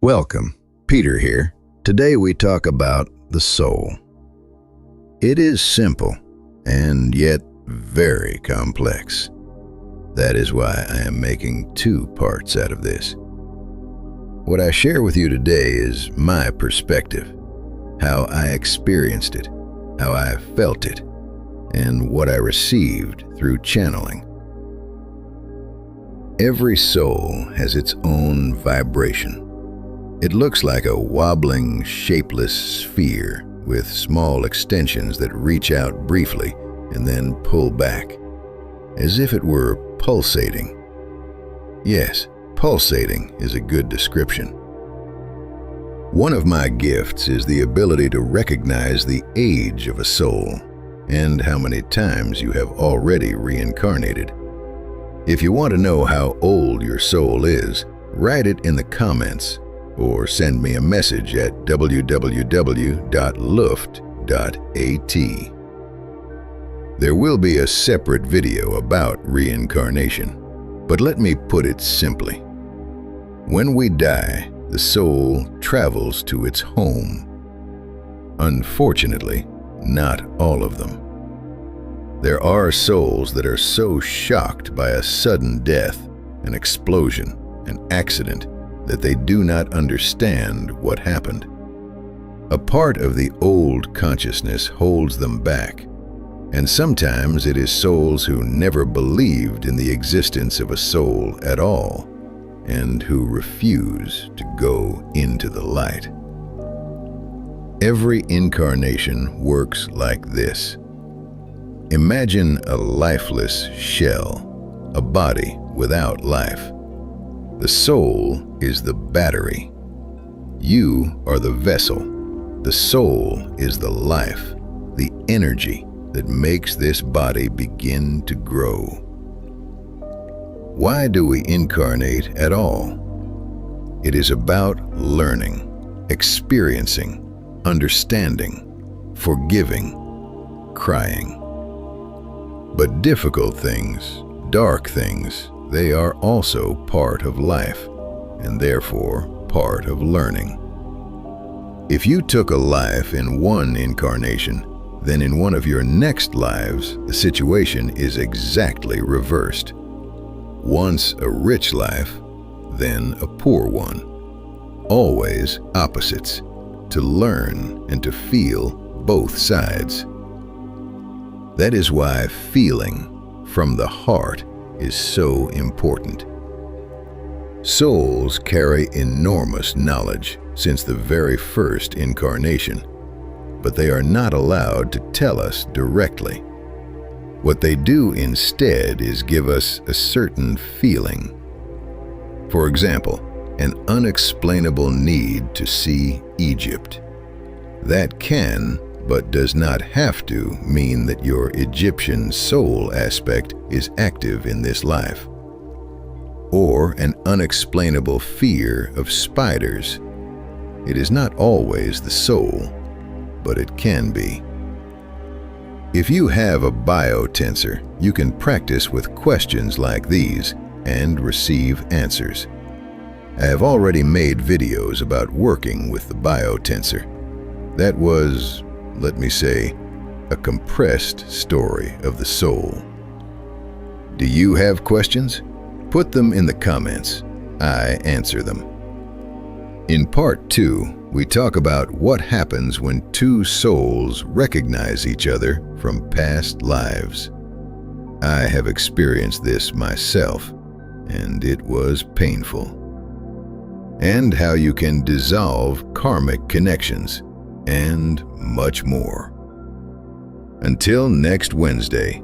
Welcome, Peter here. Today we talk about the soul. It is simple and yet very complex. That is why I am making two parts out of this. What I share with you today is my perspective, how I experienced it, how I felt it, and what I received through channeling. Every soul has its own vibration. It looks like a wobbling, shapeless sphere with small extensions that reach out briefly and then pull back, as if it were pulsating. Yes, pulsating is a good description. One of my gifts is the ability to recognize the age of a soul and how many times you have already reincarnated. If you want to know how old your soul is, write it in the comments or send me a message at www.luft.at. There will be a separate video about reincarnation, but let me put it simply. When we die, the soul travels to its home. Unfortunately, not all of them. There are souls that are so shocked by a sudden death, an explosion, an accident, that they do not understand what happened. A part of the old consciousness holds them back, and sometimes it is souls who never believed in the existence of a soul at all, and who refuse to go into the light. Every incarnation works like this. Imagine a lifeless shell, a body without life. The soul is the battery. You are the vessel. The soul is the life, the energy that makes this body begin to grow. Why do we incarnate at all? It is about learning, experiencing, understanding, forgiving, crying. But difficult things, dark things, they are also part of life, and therefore part of learning. If you took a life in one incarnation, then in one of your next lives, the situation is exactly reversed. Once a rich life, then a poor one. Always opposites, to learn and to feel both sides. That is why feeling from the heart is so important. Souls carry enormous knowledge since the very first incarnation, but they are not allowed to tell us directly. What they do instead is give us a certain feeling. For example, an unexplainable need to see Egypt. That can, but does not have to, mean that your Egyptian soul aspect is active in this life. Or an unexplainable fear of spiders. It is not always the soul, but it can be. If you have a biotensor, you can practice with questions like these and receive answers. I have already made videos about working with the biotensor. That was, let me say, a compressed story of the soul. Do you have questions? Put them in the comments. I answer them. In part 2, we talk about what happens when two souls recognize each other from past lives. I have experienced this myself, and it was painful. And how you can dissolve karmic connections, and much more. Until next Wednesday,